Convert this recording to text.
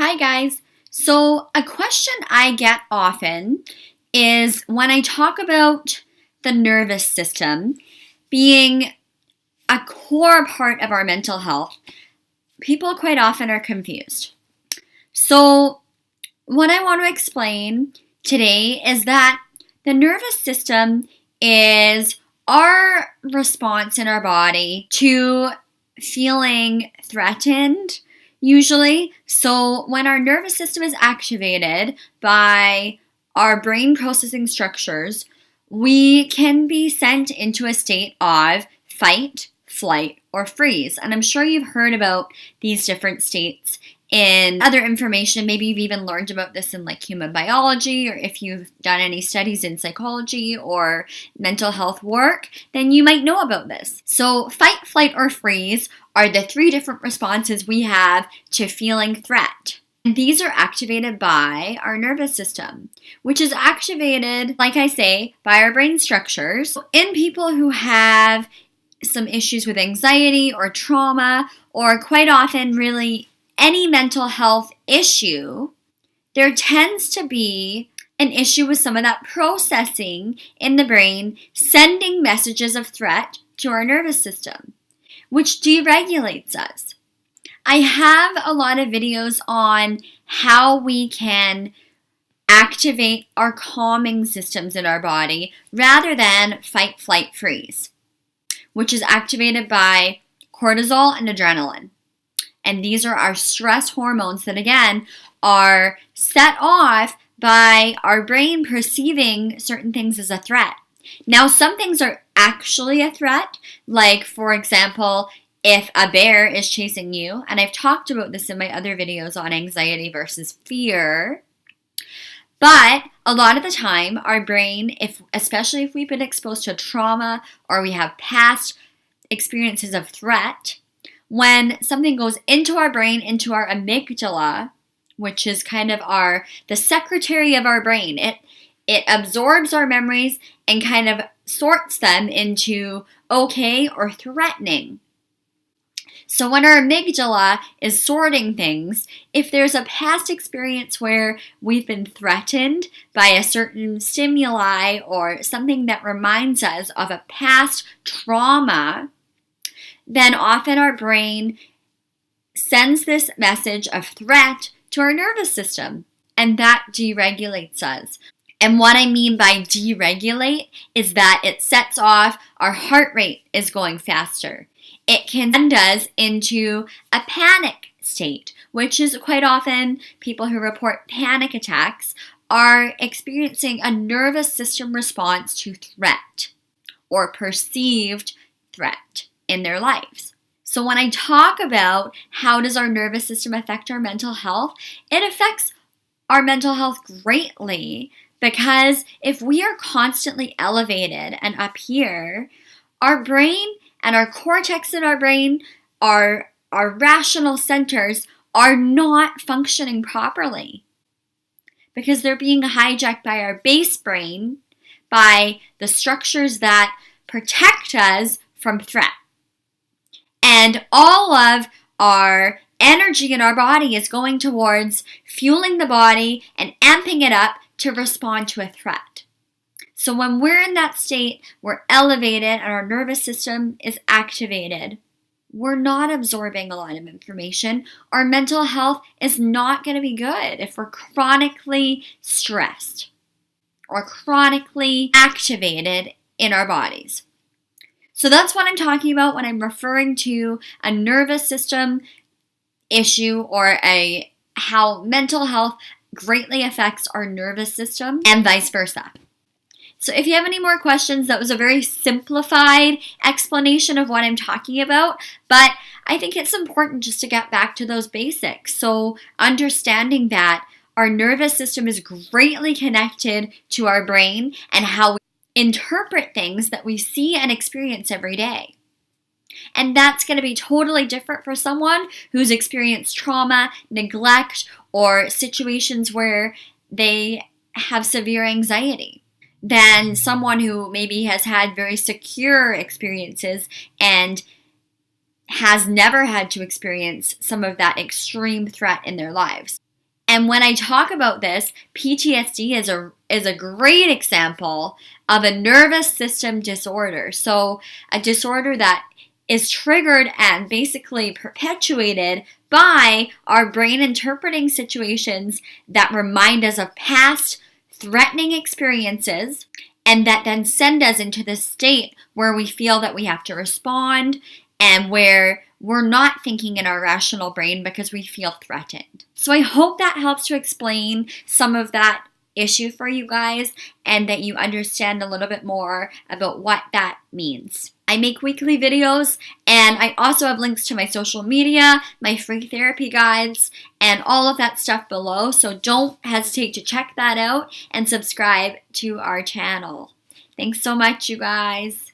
Hi guys. So a question I get often is when I talk about the nervous system being a core part of our mental health, people quite often are confused. So what I want to explain today is that the nervous system is our response in our body to feeling threatened, usually. So when our nervous system is activated by our brain processing structures, we can be sent into a state of fight, flight, or freeze. And I'm sure you've heard about these different states in other information. Maybe you've even learned about this in like human biology, or if you've done any studies in psychology or mental health work, then you might know about this. So fight, flight, or freeze are the three different responses we have to feeling threat. And these are activated by our nervous system, which is activated, like I say, by our brain structures. In people who have some issues with anxiety or trauma, or quite often really any mental health issue, there tends to be an issue with some of that processing in the brain, sending messages of threat to our nervous system, which deregulates us. I have a lot of videos on how we can activate our calming systems in our body rather than fight, flight, freeze, which is activated by cortisol and adrenaline. And these are our stress hormones that, again, are set off by our brain perceiving certain things as a threat. Now, some things are actually a threat, like, for example, if a bear is chasing you, and I've talked about this in my other videos on anxiety versus fear. But a lot of the time, our brain, especially if we've been exposed to trauma or we have past experiences of threat, when something goes into our brain, into our amygdala, which is kind of the secretary of our brain, it absorbs our memories and kind of sorts them into okay or threatening. So when our amygdala is sorting things, if there's a past experience where we've been threatened by a certain stimuli or something that reminds us of a past trauma, then often our brain sends this message of threat to our nervous system, and that deregulates us. And what I mean by deregulate is that it sets off our heart rate is going faster. It can send us into a panic state, which is quite often people who report panic attacks are experiencing a nervous system response to threat or perceived threat in their lives. So when I talk about how does our nervous system affect our mental health, it affects our mental health greatly, because if we are constantly elevated and up here, our brain and our cortex in our brain, our rational centers are not functioning properly because they're being hijacked by our base brain, by the structures that protect us from threat. And all of our energy in our body is going towards fueling the body and amping it up to respond to a threat. So when we're in that state, we're elevated and our nervous system is activated. We're not absorbing a lot of information. Our mental health is not going to be good if we're chronically stressed or chronically activated in our bodies. So that's what I'm talking about when I'm referring to a nervous system issue or how mental health greatly affects our nervous system and vice versa. So if you have any more questions, that was a very simplified explanation of what I'm talking about, but I think it's important just to get back to those basics. So understanding that our nervous system is greatly connected to our brain and how we interpret things that we see and experience every day. And that's going to be totally different for someone who's experienced trauma, neglect, or situations where they have severe anxiety than someone who maybe has had very secure experiences and has never had to experience some of that extreme threat in their lives. And when I talk about this, PTSD is a great example of a nervous system disorder. So a disorder that is triggered and basically perpetuated by our brain interpreting situations that remind us of past threatening experiences, and that then send us into this state where we feel that we have to respond and where we're not thinking in our rational brain because we feel threatened. So I hope that helps to explain some of that issue for you guys and that you understand a little bit more about what that means. I make weekly videos, and I also have links to my social media, my free therapy guides, and all of that stuff below. So don't hesitate to check that out and subscribe to our channel. Thanks so much, you guys.